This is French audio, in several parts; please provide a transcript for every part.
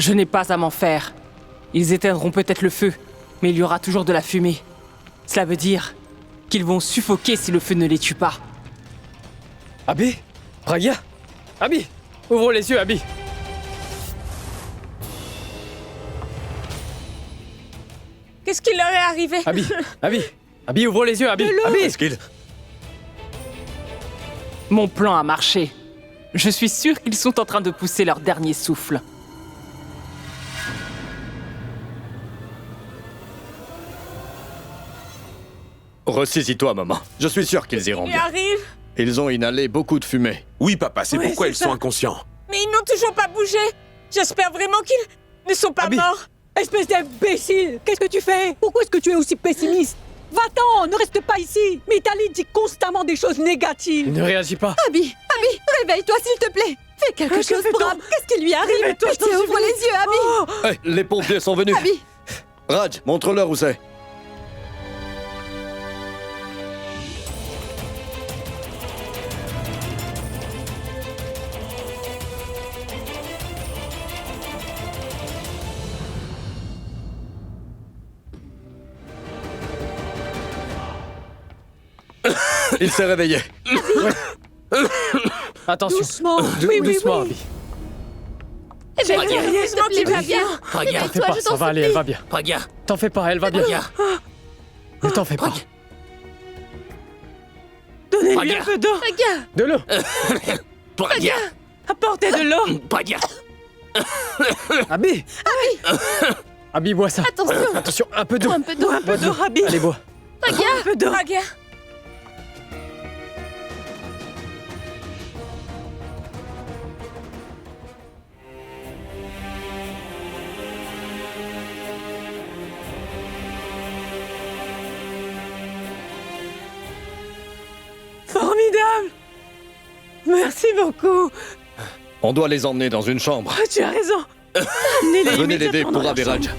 Je n'ai pas à m'en faire. Ils éteindront peut-être le feu, mais il y aura toujours de la fumée. Cela veut dire qu'ils vont suffoquer si le feu ne les tue pas. Abby? Pragya? Abby! Ouvre les yeux, Abby! Qu'est-ce qui leur est arrivé? Abby! Abby! Abby, ouvre les yeux, Abby! Abby! Est-ce qu'il... Mon plan a marché. Je suis sûr qu'ils sont en train de pousser leur dernier souffle. Ressaisis-toi, maman. Je suis sûr qu'ils iront Ils bien. arrivent. Ils ont inhalé beaucoup de fumée. Oui, papa, c'est Ouais, pourquoi c'est ils ça. sont inconscients. Mais ils n'ont toujours pas bougé. J'espère vraiment qu'ils ne sont pas Abby. morts. Espèce d'imbécile! Qu'est-ce que tu fais? Pourquoi est-ce que tu es aussi pessimiste? Va-t'en, ne reste pas ici! Mitali dit constamment des choses négatives! Il ne réagit pas. Abby, réveille-toi s'il te plaît. Fais quelque Que chose fait-on? pour Ab. Qu'est-ce qui lui arrive? Réveille-toi, je t'en Pitié, ouvre supplie. les yeux, Abby. Hé, les pompiers sont venus. Abby, Raj, montre-leur où c'est. Il s'est réveillé. Attention. Doucement! Doucement, Abby. Heureusement qu'il va bien. Pragya, T'en fais pas, ça va aller, elle va bien. Pragya, T'en fais pas, elle va bien. Pragya, Ne t'en fais pas. Pragya. Donnez-lui Pragya. un peu d'eau! De l'eau. Pragya, Apportez de l'eau! Pragya. Abby. Abby, bois ça. attention. Attention, un peu d'eau. Un peu d'eau. Un peu d'eau, Rabi! Allez, bois. Un peu d'eau! Pragya. Formidable! Merci beaucoup! On doit les emmener dans une chambre. Tu as raison! Amenez-les Venez l'aider immédiatement pour dans leur Abiraj. chambre.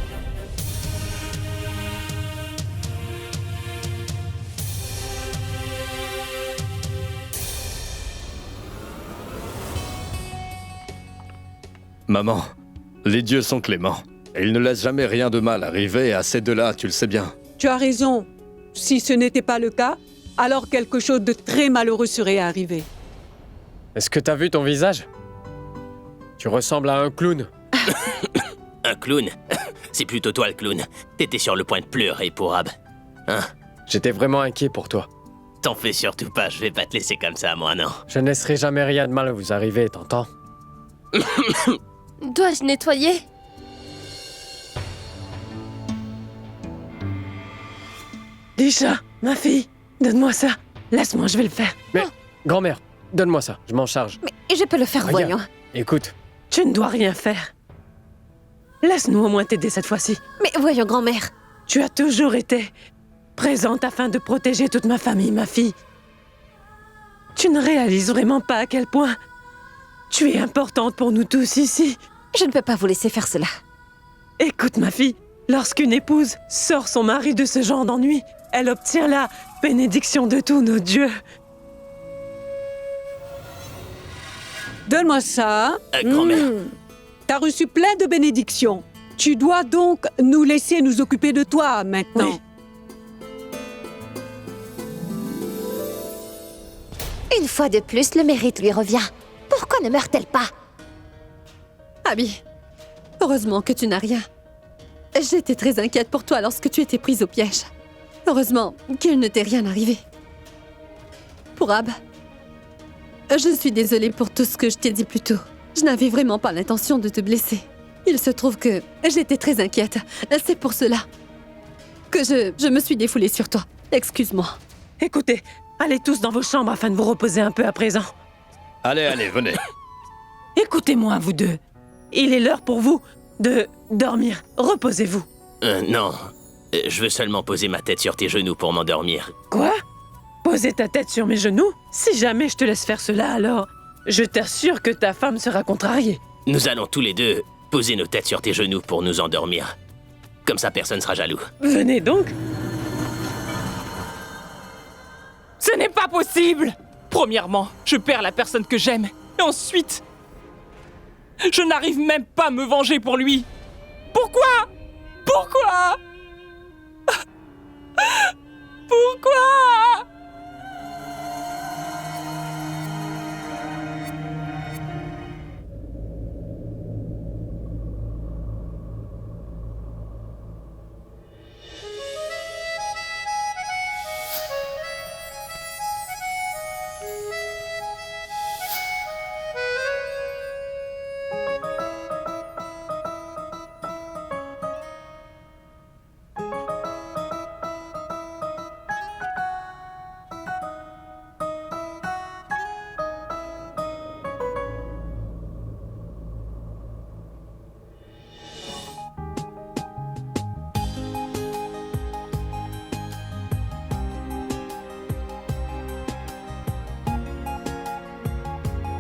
Maman, les dieux sont cléments. Et ils ne laissent jamais rien de mal arriver à ces deux-là, tu le sais bien. Tu as raison. Si ce n'était pas le cas, alors quelque chose de très malheureux serait arrivé. Est-ce que t'as vu ton visage? Tu ressembles à un clown. Un clown. C'est plutôt toi le clown. T'étais sur le point de pleurer pour Ab. Hein? J'étais vraiment inquiet pour toi. T'en fais surtout pas, je vais pas te laisser comme ça, moi, non. Je ne laisserai jamais rien de mal vous arriver, t'entends? Dois-je nettoyer? Lisha, ma fille, donne-moi ça. Laisse-moi, je vais le faire. Mais, grand-mère, donne-moi ça, je m'en charge. Mais je peux le faire, Regarde. voyons. Écoute, Tu ne dois rien faire. Laisse-nous au moins t'aider cette fois-ci. Mais voyons, grand-mère. Tu as toujours été présente afin de protéger toute ma famille, ma fille. Tu ne réalises vraiment pas à quel point tu es importante pour nous tous ici. Je ne peux pas vous laisser faire cela. Écoute, ma fille, lorsqu'une épouse sort son mari de ce genre d'ennui, elle obtient la bénédiction de tous nos dieux. Donne-moi ça. Grand-mère. T'as reçu plein de bénédictions. Tu dois donc nous laisser nous occuper de toi maintenant. Oui. Une fois de plus, le mérite lui revient. Pourquoi ne meurt-elle pas? Abby, heureusement que tu n'as rien. J'étais très inquiète pour toi lorsque tu étais prise au piège. Heureusement qu'il ne t'est rien arrivé. Pour Ab, je suis désolée pour tout ce que je t'ai dit plus tôt. Je n'avais vraiment pas l'intention de te blesser. Il se trouve que j'étais très inquiète. C'est pour cela que je me suis défoulée sur toi. Excuse-moi. Écoutez, allez tous dans vos chambres afin de vous reposer un peu à présent. Allez, allez, venez. Écoutez-moi, vous deux. Il est l'heure pour vous de dormir. Reposez-vous. Non. Je veux seulement poser ma tête sur tes genoux pour m'endormir. Quoi? Poser ta tête sur mes genoux? Si jamais je te laisse faire cela, alors je t'assure que ta femme sera contrariée. Nous allons tous les deux poser nos têtes sur tes genoux pour nous endormir. Comme ça, personne sera jaloux. Venez donc. Ce n'est pas possible! Premièrement, je perds la personne que j'aime. Et ensuite... Je n'arrive même pas à me venger pour lui. Pourquoi? Pourquoi? Pourquoi?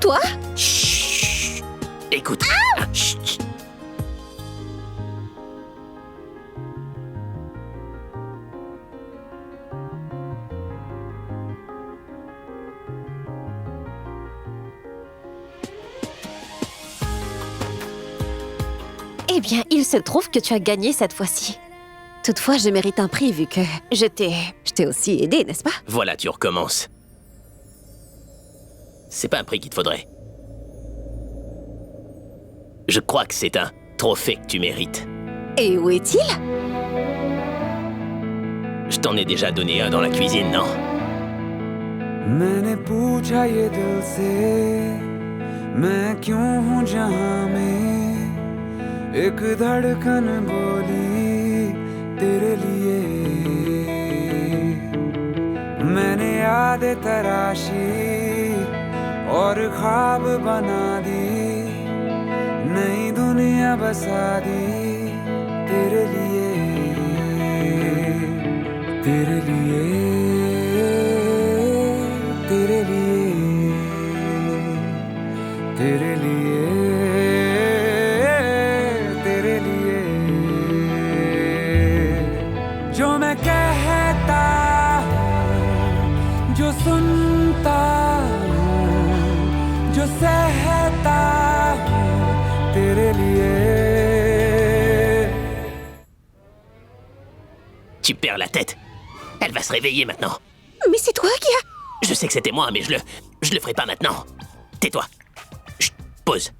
Toi? Chut. Écoute. Chut. Eh bien, il se trouve que tu as gagné cette fois-ci. Toutefois, je mérite un prix vu que je t'ai aussi aidé, n'est-ce pas? Voilà, tu recommences. C'est pas un prix qu'il te faudrait. Je crois que c'est un trophée que tu mérites. Et où est-il? Je t'en ai déjà donné un dans la cuisine, non? मैंने पूछा ये दिल से मैं क्यों हूँ जहाँ में एक धड़कन बोली तेरे लिए मैंने यादें तराशी और ख्वाब बना दी नई दुनिया बसा दी तेरे लिए तेरे लिए तेरे लिए तेरे लिए तेरे लिए जो मैं कहता हूँ जो सुनता हूँ जो सहता हूँ तेरे लिए Tu perds la tête. Elle va se réveiller maintenant. Mais c'est toi qui as... Je sais que c'était moi, mais je le ferai pas maintenant. Tais-toi. Chut, pause.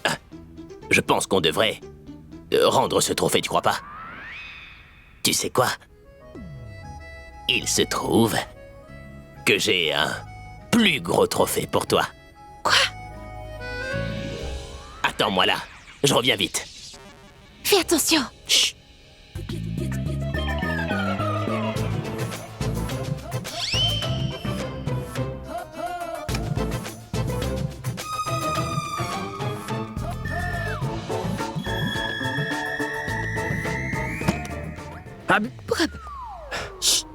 Ah, je pense qu'on devrait rendre ce trophée, tu crois pas? Tu sais quoi? Il se trouve que j'ai un plus gros trophée pour toi. Quoi? Attends-moi là, je reviens vite. Fais attention. Chut. Abby. Chut.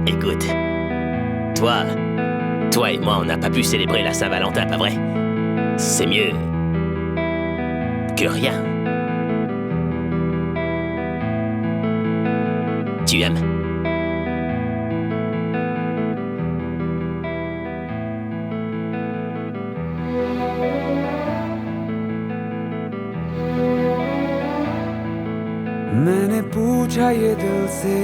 Écoute, toi et moi, on n'a pas pu célébrer la Saint-Valentin, pas vrai? C'est mieux que rien. Tu aimes? मैंने पूछा ये दिल से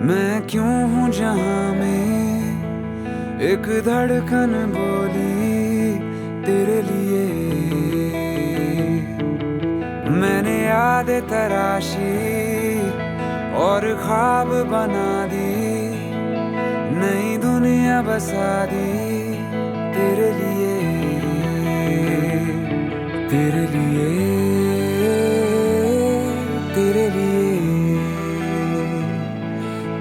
मैं क्यों हूँ जहाँ में एक धड़कन बोली तेरे लिए मैंने यादें तराशी और ख्वाब बना दी नई दुनिया बसा दी तेरे लिए तेरे लिए तेरे लिए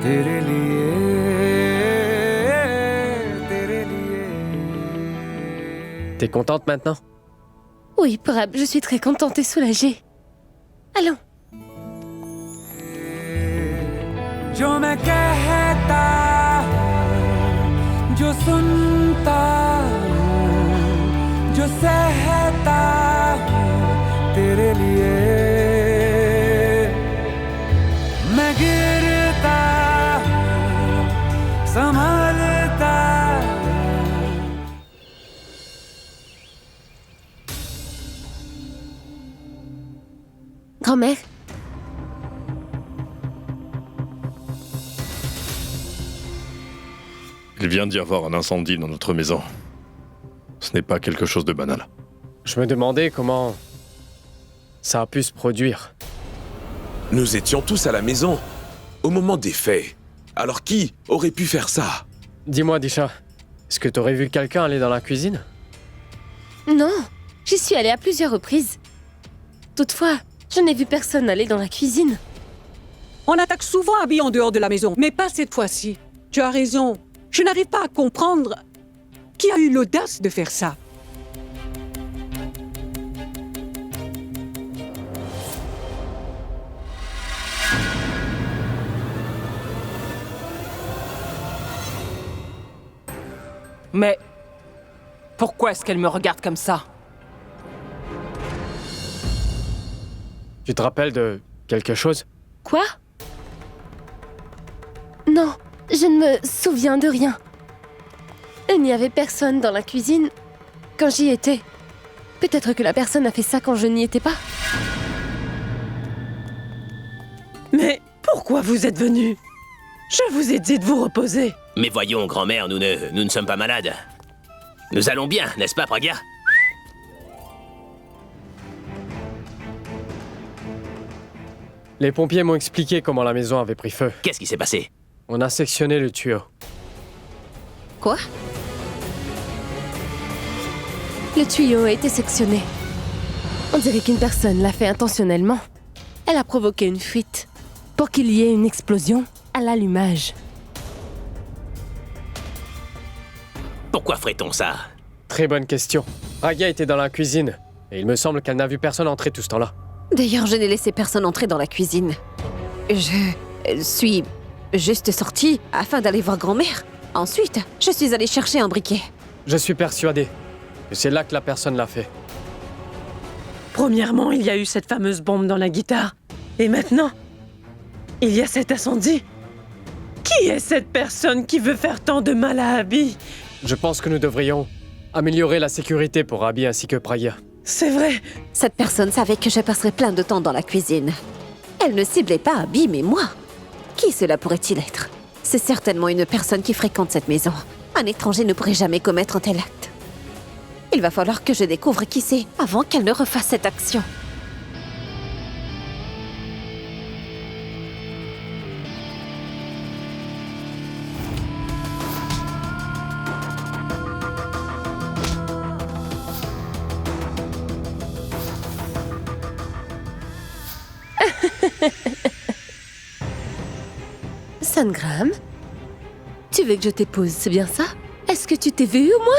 तेरे लिए T'es contente maintenant? Oui, Prab, je suis très contente et soulagée. Allons. जो मैं कहता हूँ, जो सुनता हूँ, जो सहता हूँ तेरे लिए मैं गिरता हूँ, संभलता हूँ। Grand-mère, Il vient d'y avoir un incendie dans notre maison. Ce n'est pas quelque chose de banal. Je me demandais comment ça a pu se produire. Nous étions tous à la maison, au moment des faits. Alors qui aurait pu faire ça? Dis-moi, Disha, est-ce que t'aurais vu quelqu'un aller dans la cuisine? non, j'y suis allée à plusieurs reprises. Toutefois, je n'ai vu personne aller dans la cuisine. On attaque souvent Abby en dehors de la maison, mais pas cette fois-ci. Tu as raison. Je n'arrive pas à comprendre qui a eu l'audace de faire ça. Mais pourquoi est-ce qu'elle me regarde comme ça? Tu te rappelles de quelque chose? Quoi? Non, je ne me souviens de rien. Il n'y avait personne dans la cuisine quand j'y étais. Peut-être que la personne a fait ça quand je n'y étais pas. Mais pourquoi vous êtes venu? Je vous ai dit de vous reposer. Mais voyons, grand-mère, nous ne sommes pas malades. Nous allons bien, n'est-ce pas, Pragya? Les pompiers m'ont expliqué comment la maison avait pris feu. Qu'est-ce qui s'est passé? On a sectionné le tuyau. Quoi? Le tuyau a été sectionné. On dirait qu'une personne l'a fait intentionnellement. Elle a provoqué une fuite pour qu'il y ait une explosion à l'allumage. Pourquoi ferait-on ça? Très bonne question. Pragya était dans la cuisine, et il me semble qu'elle n'a vu personne entrer tout ce temps-là. D'ailleurs, je n'ai laissé personne entrer dans la cuisine. Je suis juste sortie afin d'aller voir grand-mère. Ensuite, je suis allée chercher un briquet. Je suis persuadé que c'est là que la personne l'a fait. Premièrement, il y a eu cette fameuse bombe dans la guitare. Et maintenant, il y a cet incendie. Qui est cette personne qui veut faire tant de mal à Abby? Je pense que nous devrions améliorer la sécurité pour Abby ainsi que Pragya. C'est vrai. Cette personne savait que je passerais plein de temps dans la cuisine. Elle ne ciblait pas Abby, mais moi. Qui cela pourrait-il être? C'est certainement une personne qui fréquente cette maison. Un étranger ne pourrait jamais commettre un tel acte. Il va falloir que je découvre qui c'est avant qu'elle ne refasse cette action. Sangram, tu veux que je t'épouse, c'est bien ça? Est-ce que tu t'es vu au moins?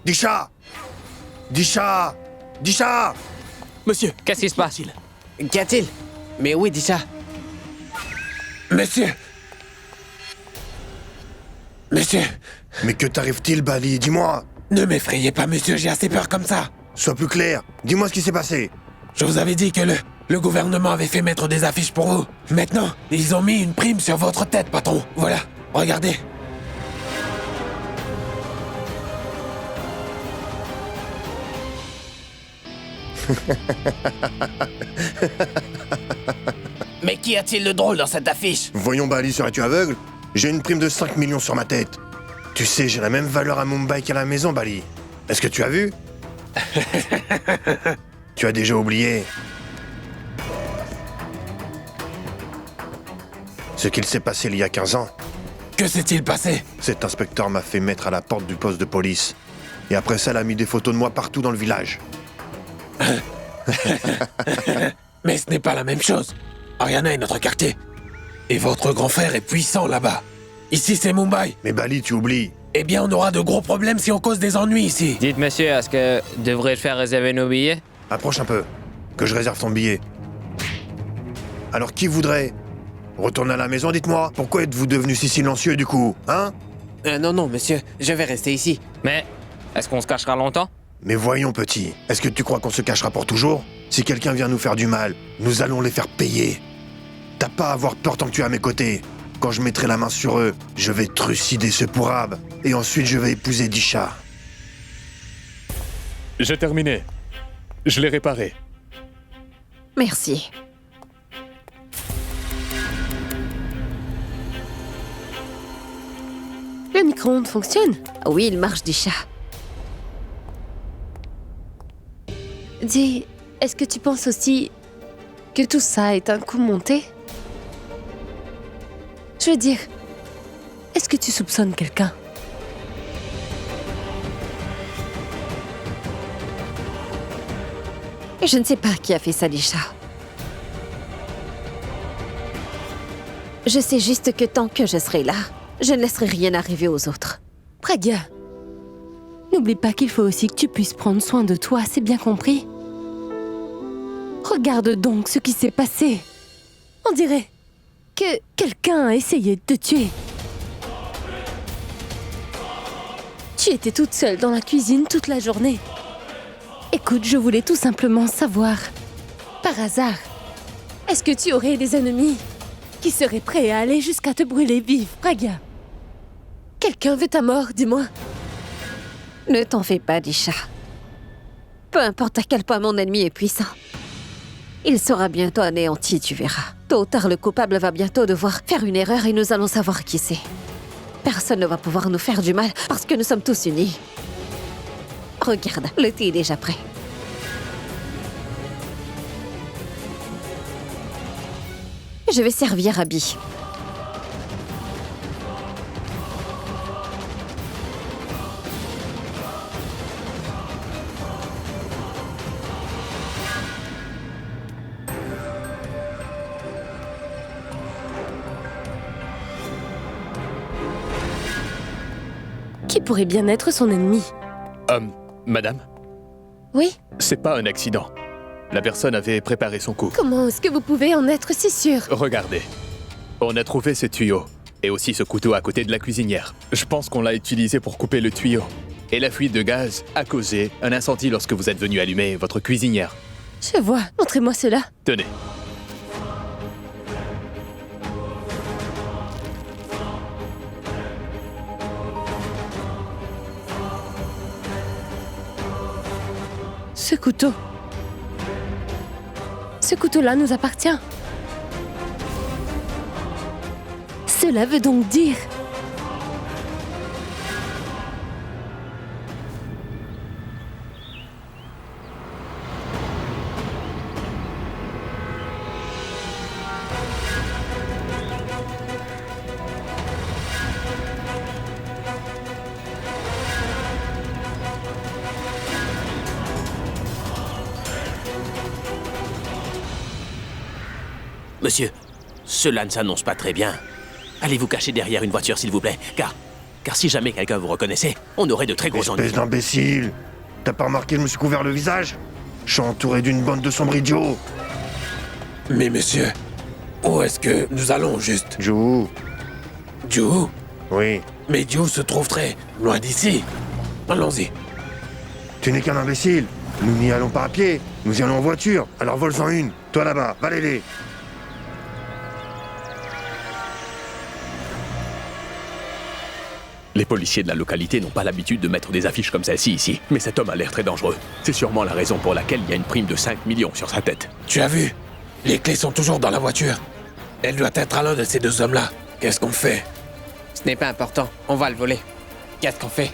Disha! Disha! Disha! Monsieur, Qu'est-ce qui se passe? qu'y a-t-il? Mais oui, Disha. Monsieur! Monsieur! Mais que t'arrive-t-il, Bali? Dis-moi! Ne m'effrayez pas, monsieur, j'ai assez peur comme ça. Sois plus clair. Dis-moi ce qui s'est passé. Je vous avais dit que le gouvernement avait fait mettre des affiches pour vous. Maintenant, ils ont mis une prime sur votre tête, patron. Voilà, regardez. Mais qu'y a-t-il de drôle dans cette affiche? Voyons, Bali, serais-tu aveugle? J'ai une prime de 5 millions sur ma tête. Tu sais, j'ai la même valeur à Mumbai qu'à la maison, Bali. Est-ce que tu as vu? Tu as déjà oublié ce qu'il s'est passé il y a 15 ans. Que s'est-il passé? Cet inspecteur m'a fait mettre à la porte du poste de police. Et après ça, elle a mis des photos de moi partout dans le village. Mais ce n'est pas la même chose. Ariana est notre quartier. Et votre grand frère est puissant là-bas. Ici, c'est Mumbai. Mais Bali, tu oublies. Eh bien, on aura de gros problèmes si on cause des ennuis ici. Dites, monsieur, est-ce que devrais-je faire réserver nos billets? Approche un peu, que je réserve ton billet. Alors qui voudrait retourner à la maison, dites-moi. Pourquoi êtes-vous devenu si silencieux du coup, hein? Non, monsieur, je vais rester ici. Mais, est-ce qu'on se cachera longtemps? Mais voyons, petit, est-ce que tu crois qu'on se cachera pour toujours? Si quelqu'un vient nous faire du mal, nous allons les faire payer. T'as pas à avoir peur tant que tu es à mes côtés. Quand je mettrai la main sur eux, je vais trucider ce pourrabe. Et ensuite, je vais épouser Disha. J'ai terminé. Je l'ai réparé. Merci. Le micro-ondes fonctionne? Oui, il marche, Disha. Dis, est-ce que tu penses aussi que tout ça est un coup monté? Je veux dire, est-ce que tu soupçonnes quelqu'un? Je ne sais pas qui a fait ça, Disha. Je sais juste que tant que je serai là, je ne laisserai rien arriver aux autres. Pragya, n'oublie pas qu'il faut aussi que tu puisses prendre soin de toi, c'est bien compris? Regarde donc ce qui s'est passé. On dirait que quelqu'un a essayé de te tuer. Tu étais toute seule dans la cuisine toute la journée. Écoute, je voulais tout simplement savoir, par hasard, est-ce que tu aurais des ennemis qui seraient prêts à aller jusqu'à te brûler vive, Pragya? Quelqu'un veut ta mort, dis-moi. Ne t'en fais pas, Disha. Peu importe à quel point mon ennemi est puissant. Il sera bientôt anéanti, tu verras. Tôt ou tard, le coupable va bientôt devoir faire une erreur et nous allons savoir qui c'est. Personne ne va pouvoir nous faire du mal parce que nous sommes tous unis. Regarde, le thé est déjà prêt. Je vais servir Abby. Qui pourrait bien être son ennemi? Madame, Oui? c'est pas un accident. La personne avait préparé son coup. Comment est-ce que vous pouvez en être si sûr? Regardez. On a trouvé ce tuyau. Et aussi ce couteau à côté de la cuisinière. Je pense qu'on l'a utilisé pour couper le tuyau. Et la fuite de gaz a causé un incendie lorsque vous êtes venu allumer votre cuisinière. Je vois. Montrez-moi cela. Tenez. Ce couteau. Ce couteau-là nous appartient. Cela veut donc dire... Monsieur, cela ne s'annonce pas très bien. Allez vous cacher derrière une voiture, s'il vous plaît, car si jamais quelqu'un vous reconnaissait, on aurait de très gros ennuis. Espèce d'imbécile! T'as pas remarqué que je me suis couvert le visage? Je suis entouré d'une bande de sombres idiots! Mais monsieur, où est-ce que nous allons juste? Jou. Jou? Oui. Mais Jou se trouve très loin d'ici. Allons-y. Tu n'es qu'un imbécile. Nous n'y allons pas à pied, nous y allons en voiture. Alors vole-en une. Toi là-bas, valez-les. Les policiers de la localité n'ont pas l'habitude de mettre des affiches comme celle-ci ici. Mais cet homme a l'air très dangereux. C'est sûrement la raison pour laquelle il y a une prime de 5 millions sur sa tête. Tu as vu? Les clés sont toujours dans la voiture. Elle doit être à l'un de ces deux hommes-là. Qu'est-ce qu'on fait? Ce n'est pas important, on va le voler. Qu'est-ce qu'on fait?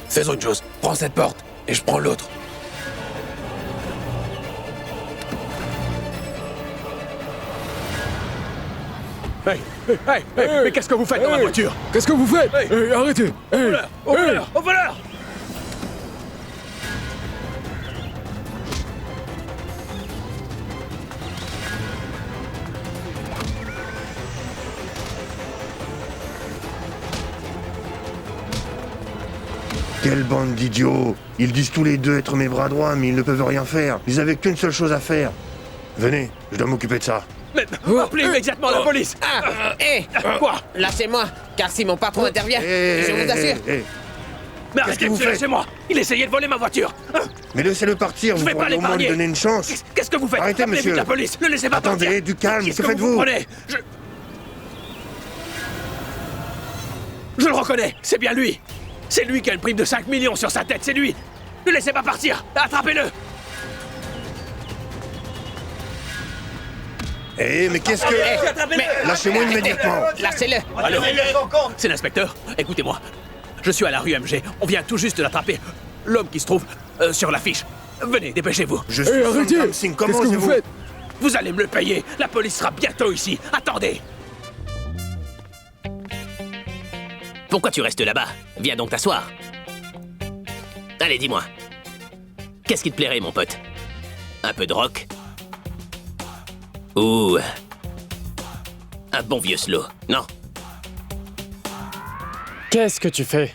Faisons une chose. Prends cette porte et je prends l'autre. Hey, mais qu'est-ce que vous faites dans ma voiture? Qu'est-ce que vous faites? Arrêtez! Au voleur! Quelle bande d'idiots! Ils disent tous les deux être mes bras droits, mais ils ne peuvent rien faire. Ils avaient qu'une seule chose à faire. Venez, je dois m'occuper de ça. Mais appelez immédiatement la police! Quoi? Lâchez-moi, car si mon patron intervient, je vous assure... Mais arrêtez, monsieur, lâchez-moi! Il essayait de voler ma voiture! Mais laissez-le partir, vous pourriez au moins lui donner une chance. Qu'est-ce que vous faites? Arrêtez, Appelez monsieur. vite la police! Ne laissez pas partir! Attendez, du calme, Qu'est-ce que faites-vous? vous prenez? Je le reconnais, c'est bien lui! C'est lui qui a une prime de 5 millions sur sa tête, c'est lui! Ne laissez pas partir! Attrapez-le! Mais qu'est-ce que... Lâchez-moi immédiatement. Lâchez-le. Allô? C'est l'inspecteur. Écoutez-moi. Je suis à la rue MG. On vient tout juste de l'attraper. L'homme qui se trouve sur l'affiche. Venez, dépêchez-vous. Je suis arrêtez! Singh, comment osez-vous? Vous allez me le payer. La police sera bientôt ici. Attendez. Pourquoi tu restes là-bas? Viens donc t'asseoir. Allez, dis-moi. Qu'est-ce qui te plairait, mon pote? Un peu de rock? Ou... un bon vieux slow, non? Qu'est-ce que tu fais?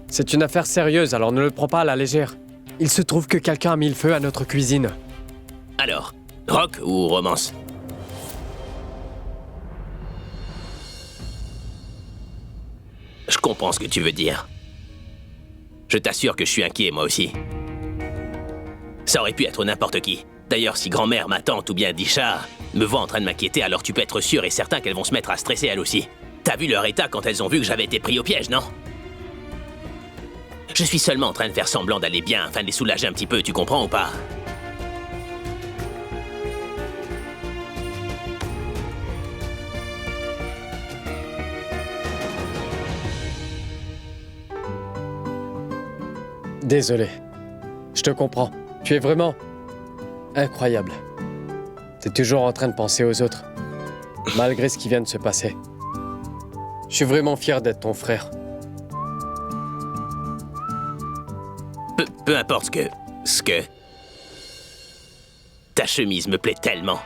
C'est une affaire sérieuse, alors ne le prends pas à la légère. Il se trouve que quelqu'un a mis le feu à notre cuisine. Alors, rock ou romance? Je comprends ce que tu veux dire. Je t'assure que je suis inquiet, moi aussi. Ça aurait pu être n'importe qui. D'ailleurs, si grand-mère, ma tante ou bien Disha me voient en train de m'inquiéter, alors tu peux être sûr et certain qu'elles vont se mettre à stresser elles aussi. T'as vu leur état quand elles ont vu que j'avais été pris au piège, non? Je suis seulement en train de faire semblant d'aller bien afin de les soulager un petit peu, tu comprends ou pas? Désolé. Je te comprends. Tu es vraiment... incroyable. T'es toujours en train de penser aux autres, malgré ce qui vient de se passer. Je suis vraiment fier d'être ton frère. Peu importe ce que... Ta chemise me plaît tellement.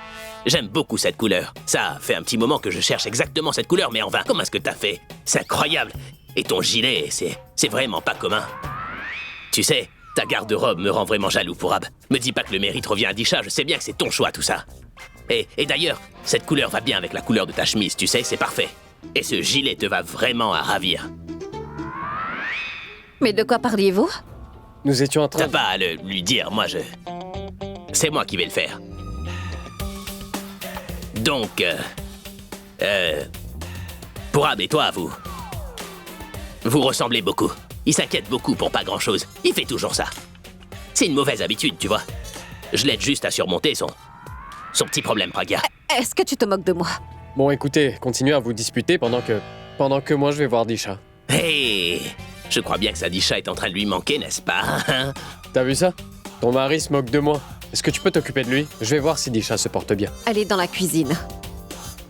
J'aime beaucoup cette couleur. Ça fait un petit moment que je cherche exactement cette couleur, mais en vain. Comment est-ce que t'as fait? C'est incroyable. Et ton gilet, c'est vraiment pas commun. Tu sais, ta garde-robe me rend vraiment jaloux, Pourab. Me dis pas que le mérite revient à Disha, je sais bien que c'est ton choix, tout ça. Et d'ailleurs, cette couleur va bien avec la couleur de ta chemise, tu sais, c'est parfait. Et ce gilet te va vraiment à ravir. Mais de quoi parliez-vous? Nous étions en train... T'as pas à lui dire, moi je... C'est moi qui vais le faire. Donc, Pourab et toi, vous ressemblez beaucoup. Il s'inquiète beaucoup pour pas grand-chose. Il fait toujours ça. C'est une mauvaise habitude, tu vois. Je l'aide juste à surmonter son petit problème, Pragya. Est-ce que tu te moques de moi? Bon, écoutez, continuez à vous disputer pendant que moi je vais voir Disha. Hey, je crois bien que sa Disha est en train de lui manquer, n'est-ce pas? T'as vu ça? Ton mari se moque de moi. Est-ce que tu peux t'occuper de lui? Je vais voir si Disha se porte bien. Elle est dans la cuisine.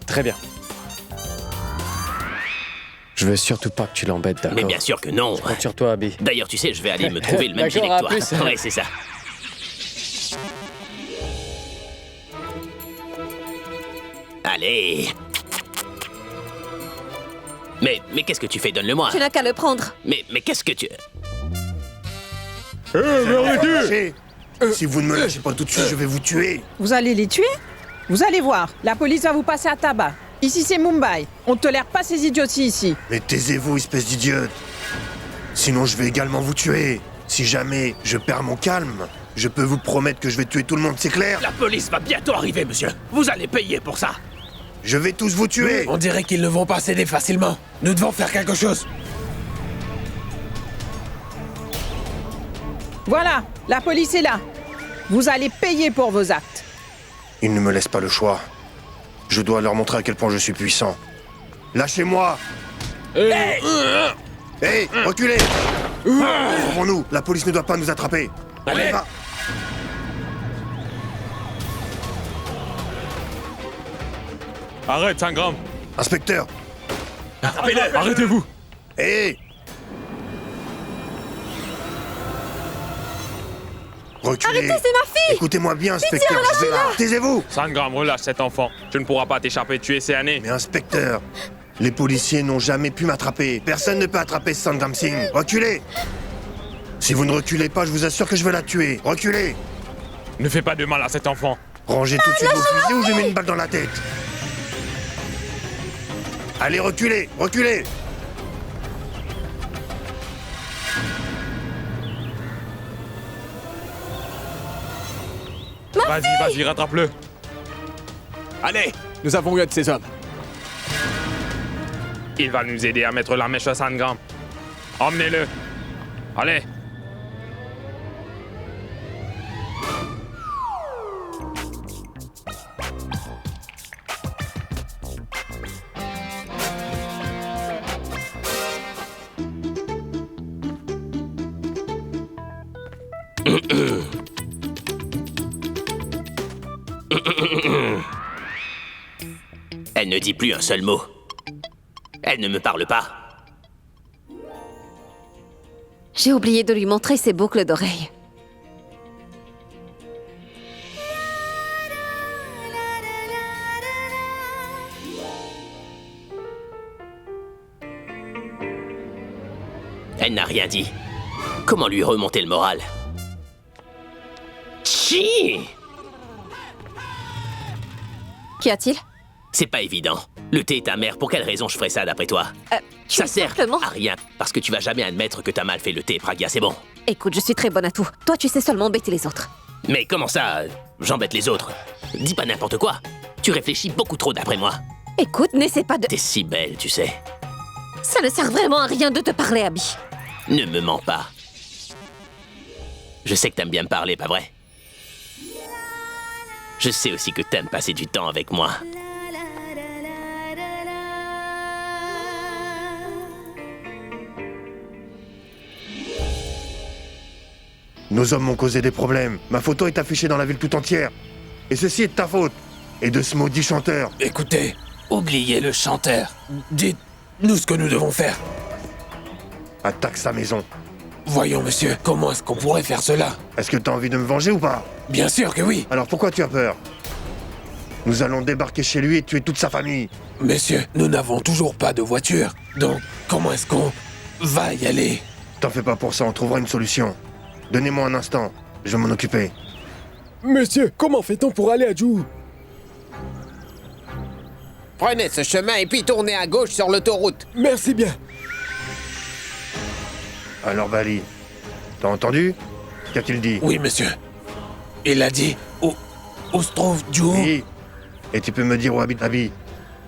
Très bien. Je veux surtout pas que tu l'embêtes, d'accord? Mais bien sûr que non. Je compte sur toi, Abby. D'ailleurs, tu sais, je vais aller me trouver le même gilet D'accord, que à toi. plus. Ouais, c'est ça. Allez. Mais qu'est-ce que tu fais? Donne-le-moi. Tu n'as qu'à le prendre. Mais qu'est-ce que tu... Arrêtez! Si vous ne me lâchez pas tout de suite, je vais vous tuer. Vous allez les tuer? Vous allez voir, la police va vous passer à tabac. Ici, c'est Mumbai. On ne tolère pas ces idioties ici. Mais taisez-vous, espèce d'idiote. Sinon, je vais également vous tuer. Si jamais je perds mon calme, je peux vous promettre que je vais tuer tout le monde, c'est clair? La police va bientôt arriver, monsieur. Vous allez payer pour ça. Je vais tous vous tuer. On dirait qu'ils ne vont pas céder facilement. Nous devons faire quelque chose. Voilà, la police est là. Vous allez payer pour vos actes. Ils ne me laissent pas le choix. Je dois leur montrer à quel point je suis puissant. Lâchez-moi! Hey! Hey, reculez! Trouvons-nous, la police ne doit pas nous attraper. Allez! Va. Arrête, Sangram! Inspecteur! Arrêtez-vous! Hé! Reculez! Arrêtez, c'est ma fille! Écoutez-moi bien, inspecteur, je vais là! Taisez-vous! Sangram, relâche cet enfant. Tu ne pourras pas t'échapper, tu es CNE. Mais inspecteur, Les policiers n'ont jamais pu m'attraper. Personne ne peut attraper Sangam Singh. Reculez! Si vous ne reculez pas, je vous assure que je vais la tuer. Reculez! Ne fais pas de mal à cet enfant. Rangez tout de suite vos fusils ou je lui mets une balle dans la tête. Allez, reculez! Reculez! Vas-y, rattrape-le. Allez, nous avons eu un de ces hommes. Il va nous aider à mettre la mèche à Sangram. Emmenez-le. Allez. Elle ne dit plus un seul mot. Elle ne me parle pas. J'ai oublié de lui montrer ses boucles d'oreilles. Elle n'a rien dit. Comment lui remonter le moral? Chi! Qu'y a-t-il? C'est pas évident. Le thé est amer, pour quelle raison je ferais ça d'après toi? Ça sert à rien, parce que tu vas jamais admettre que t'as mal fait le thé, Pragya, c'est bon. Écoute, je suis très bonne à tout. Toi, tu sais seulement embêter les autres. Mais comment ça, j'embête les autres? Dis pas n'importe quoi. Tu réfléchis beaucoup trop d'après moi. Écoute, n'essaie pas de... T'es si belle, tu sais. Ça ne sert vraiment à rien de te parler, Abby. Ne me mens pas. Je sais que t'aimes bien me parler, pas vrai? Je sais aussi que t'aimes passer du temps avec moi. Nos hommes m'ont causé des problèmes. Ma photo est affichée dans la ville tout entière. Et ceci est de ta faute. Et de ce maudit chanteur. Écoutez, oubliez le chanteur. Dites-nous ce que nous devons faire. Attaque sa maison. Voyons, monsieur, comment est-ce qu'on pourrait faire cela? Est-ce que t'as envie de me venger ou pas? Bien sûr que oui. Alors pourquoi tu as peur? Nous allons débarquer chez lui et tuer toute sa famille. Monsieur, nous n'avons toujours pas de voiture. Donc, comment est-ce qu'on va y aller? T'en fais pas pour ça, on trouvera une solution. Donnez-moi un instant, je vais m'en occuper. Monsieur, comment fait-on pour aller à Juhu? Prenez ce chemin et puis tournez à gauche sur l'autoroute. Merci bien. Alors Bali, t'as entendu? Qu'a-t-il dit? Oui, monsieur. Il a dit où se trouve Juhu? Oui. Et tu peux me dire où habite Abby?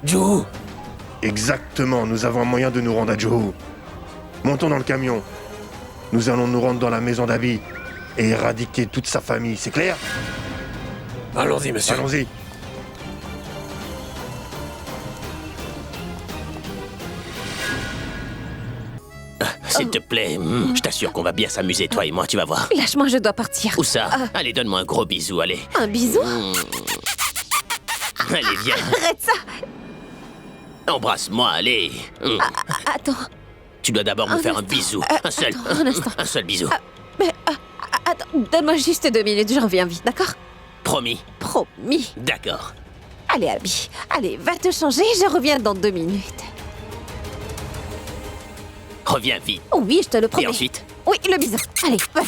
Juhu. Exactement, nous avons un moyen de nous rendre à Juhu. Montons dans le camion. Nous allons nous rendre dans la maison d'Abby et éradiquer toute sa famille, c'est clair? Allons-y, monsieur. Allons-y. S'il te plaît, je t'assure qu'on va bien s'amuser, toi et moi, tu vas voir. Lâche-moi, je dois partir. Où ça? Allez, donne-moi un gros bisou, allez. Un bisou? Allez, viens. Arrête ça! Embrasse-moi, allez. Attends. Tu dois d'abord me faire un bisou. Un seul. Attends, un instant. Un seul bisou. Mais attends, donne-moi juste 2 minutes, je reviens vite, d'accord? Promis. Promis. D'accord. Allez, Abby, allez, va te changer, je reviens dans 2 minutes. Reviens vite. Oui, je te le promets. Et ensuite? Oui, le bisou. Allez, vas-y.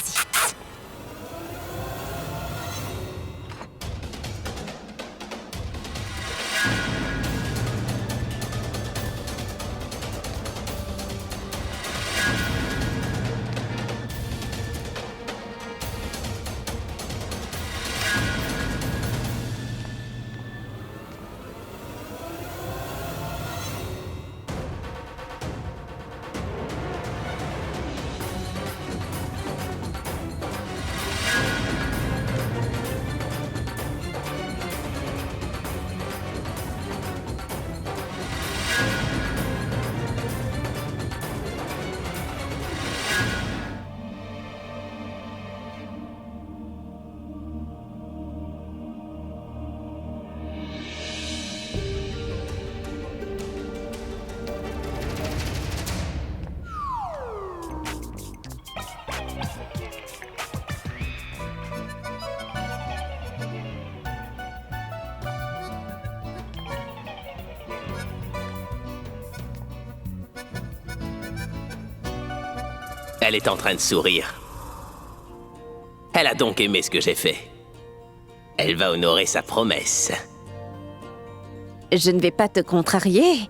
Elle est en train de sourire. Elle a donc aimé ce que j'ai fait. Elle va honorer sa promesse. Je ne vais pas te contrarier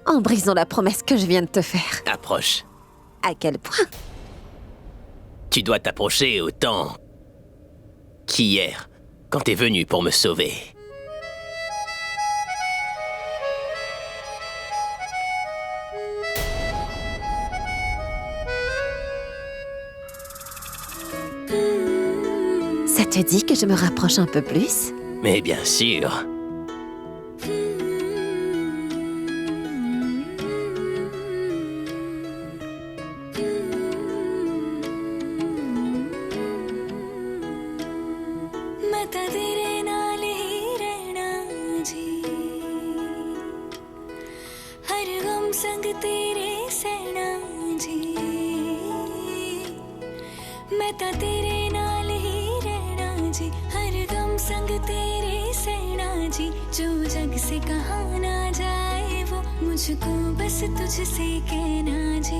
en brisant la promesse que je viens de te faire. Approche. À quel point? Tu dois t'approcher autant qu'hier, quand t'es venu pour me sauver. Ça te dit que je me rapproche un peu plus? Mais bien sûr. मुझको बस तुझसे कहना जी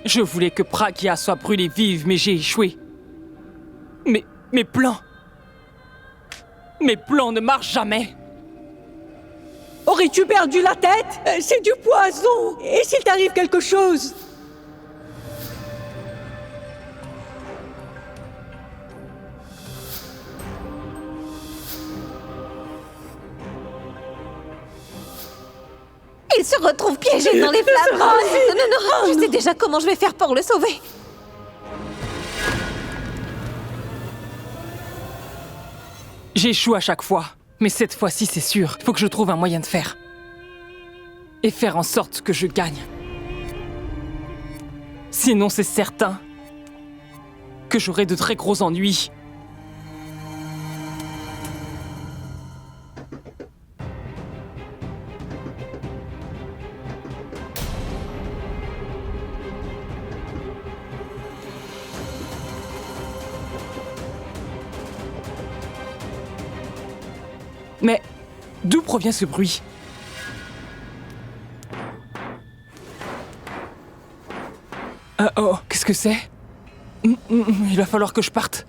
Je voulais que Pragia soit brûlée vive, mais j'ai échoué. Mes plans ne marchent jamais. Aurais-tu perdu la tête? C'est du poison. Et s'il t'arrive quelque chose? Il se retrouve piégé dans les flammes. Non, je sais déjà comment je vais faire pour le sauver. J'échoue à chaque fois, mais cette fois-ci c'est sûr. Il faut que je trouve un moyen de faire. Et faire en sorte que je gagne. Sinon c'est certain que j'aurai de très gros ennuis. Mais d'où provient ce bruit? Oh, qu'est-ce que c'est? Il va falloir que je parte.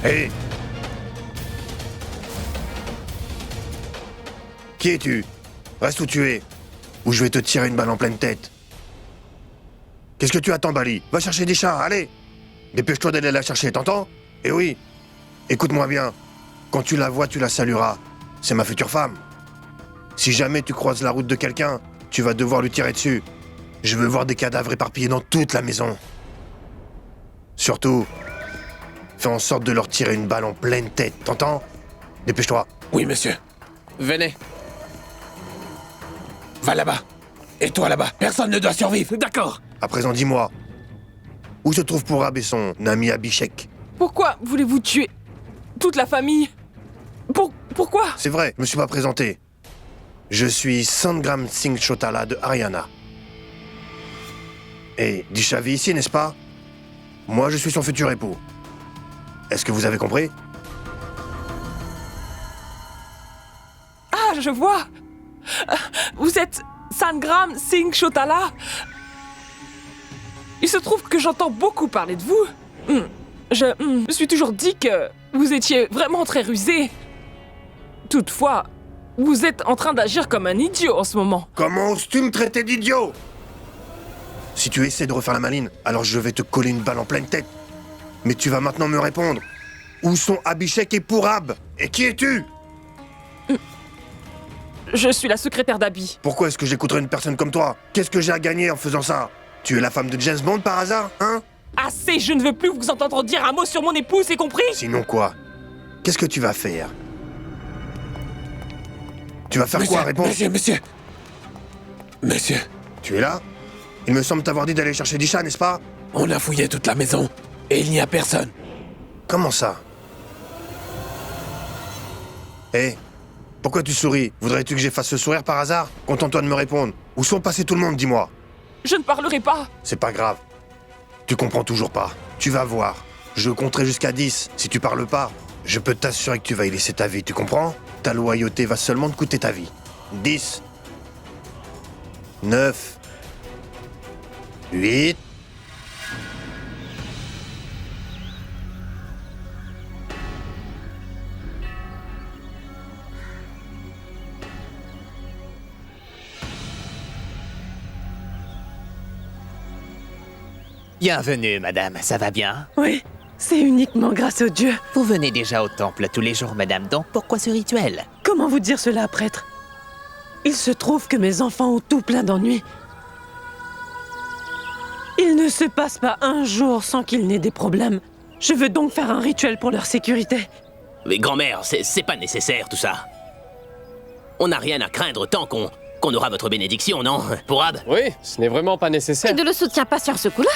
Hé! Qui es-tu? Reste où tu es, ou je vais te tirer une balle en pleine tête. Qu'est-ce que tu attends, Bali? Va chercher des chats, allez! Dépêche-toi d'aller la chercher, t'entends? Eh oui! Écoute-moi bien. Quand tu la vois, tu la salueras. C'est ma future femme. Si jamais tu croises la route de quelqu'un, tu vas devoir lui tirer dessus. Je veux voir des cadavres éparpillés dans toute la maison. Surtout, fais en sorte de leur tirer une balle en pleine tête, t'entends? Dépêche-toi. Oui, monsieur. Venez. Va là-bas. Et toi là-bas. Personne ne doit survivre. D'accord. À présent, dis-moi, où se trouve Pourab et son ami Abhishek? Pourquoi voulez-vous tuer toute la famille? Pourquoi? C'est vrai, je me suis pas présenté. Je suis Sangram Singh Chotala de Haryana. Et Disha vit ici, n'est-ce pas? Moi, je suis son futur époux. Est-ce que vous avez compris? Ah, je vois. Vous êtes Sangram Singh Chotala. Il se trouve que j'entends beaucoup parler de vous. Je me suis toujours dit que vous étiez vraiment très rusé. Toutefois, vous êtes en train d'agir comme un idiot en ce moment. Comment oses-tu me traiter d'idiot? Si tu essaies de refaire la maline, alors je vais te coller une balle en pleine tête. Mais tu vas maintenant me répondre. Où sont Abhishek et Pourab? Et qui es-tu? Je suis la secrétaire d'Abhi. Pourquoi est-ce que j'écouterais une personne comme toi? Qu'est-ce que j'ai à gagner en faisant ça? Tu es la femme de James Bond par hasard, hein? Assez, je ne veux plus vous entendre dire un mot sur mon épouse, c'est compris? Sinon quoi? Qu'est-ce que tu vas faire? Tu vas faire Monsieur, quoi, réponse? Monsieur. Tu es là? Il me semble t'avoir dit d'aller chercher Disha, n'est-ce pas? On a fouillé toute la maison, et il n'y a personne. Comment ça? Hé, pourquoi tu souris? Voudrais-tu que j'efface ce sourire par hasard? Contente-toi de me répondre. Où sont passés tout le monde, dis-moi? Je ne parlerai pas. C'est pas grave. Tu comprends toujours pas. Tu vas voir. Je compterai jusqu'à 10. Si tu parles pas, je peux t'assurer que tu vas y laisser ta vie, tu comprends? Ta loyauté va seulement te coûter ta vie. 10. 9. 8. Bienvenue, madame, ça va bien? Oui, c'est uniquement grâce au Dieu. Vous venez déjà au temple tous les jours, madame, donc pourquoi ce rituel? Comment vous dire cela, prêtre? Il se trouve que mes enfants ont tout plein d'ennuis. Il ne se passe pas un jour sans qu'il n'ait des problèmes. Je veux donc faire un rituel pour leur sécurité. Mais grand-mère, c'est pas nécessaire tout ça. On n'a rien à craindre tant qu'on aura votre bénédiction, non, Pourab? Oui, ce n'est vraiment pas nécessaire. Et ne le soutiens pas sur ce coup-là.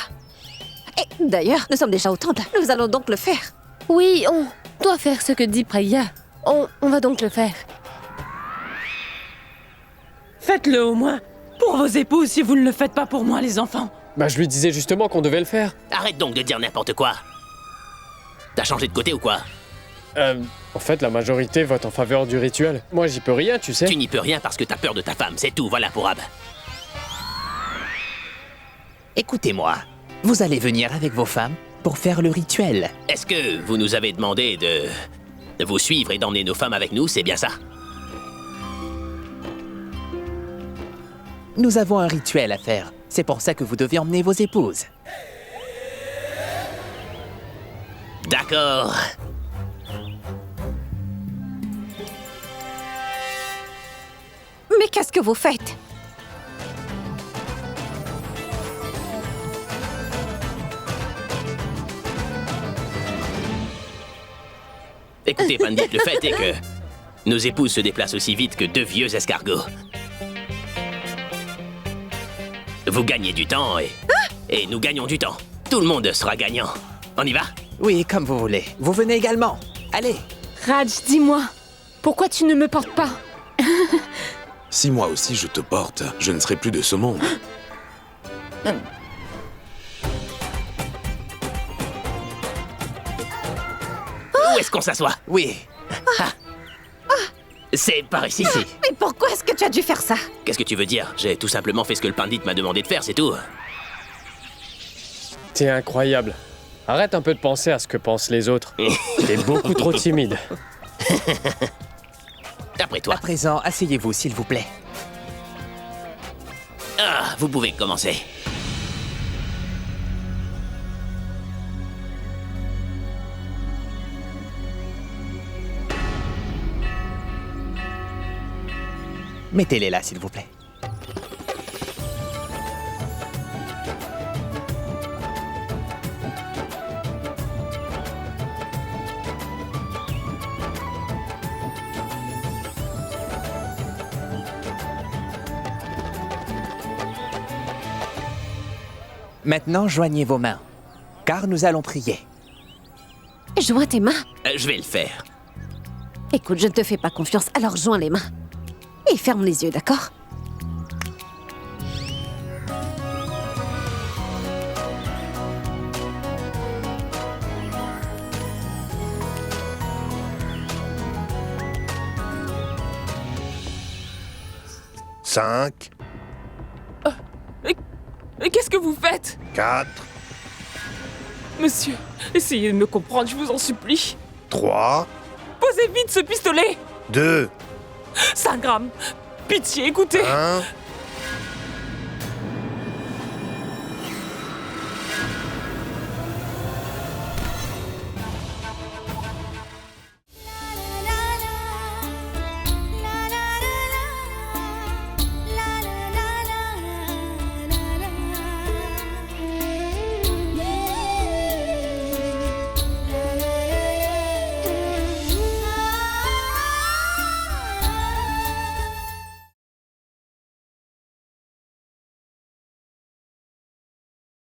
Et d'ailleurs, nous sommes déjà au temple. Nous allons donc le faire. Oui, on doit faire ce que dit Preya. On va donc le faire. Faites-le au moins. Pour vos épouses, si vous ne le faites pas pour moi, les enfants. Bah, je lui disais justement qu'on devait le faire. Arrête donc de dire n'importe quoi. T'as changé de côté ou quoi? En fait, la majorité vote en faveur du rituel. Moi, j'y peux rien, tu sais. Tu n'y peux rien parce que t'as peur de ta femme, c'est tout, voilà, Pourab. Écoutez-moi, vous allez venir avec vos femmes pour faire le rituel. Est-ce que vous nous avez demandé de vous suivre et d'emmener nos femmes avec nous, c'est bien ça? Nous avons un rituel à faire. C'est pour ça que vous devez emmener vos épouses. D'accord. Mais qu'est-ce que vous faites? Écoutez, Pandit, le fait est que nos épouses se déplacent aussi vite que deux vieux escargots. Vous gagnez du temps et nous gagnons du temps. Tout le monde sera gagnant. On y va? Oui, comme vous voulez. Vous venez également. Allez. Raj, dis-moi, pourquoi tu ne me portes pas? Si moi aussi je te porte, je ne serai plus de ce monde. Où est-ce qu'on s'assoit? Oui. C'est par ici. Mais pourquoi est-ce que tu as dû faire ça? Qu'est-ce que tu veux dire? J'ai tout simplement fait ce que le Pandit m'a demandé de faire, c'est tout. T'es incroyable. Arrête un peu de penser à ce que pensent les autres. T'es beaucoup trop timide. Après toi. À présent, asseyez-vous, s'il vous plaît. Ah, vous pouvez commencer. Mettez-les là, s'il vous plaît. Maintenant, joignez vos mains, car nous allons prier. Joins tes mains. Je vais le faire. Écoute, je ne te fais pas confiance, alors joins les mains. Et ferme les yeux, d'accord? Cinq. Qu'est-ce que vous faites? 4. Monsieur, essayez de me comprendre, je vous en supplie. 3. Posez vite ce pistolet! 2. 5 grammes. Pitié, écoutez. 1.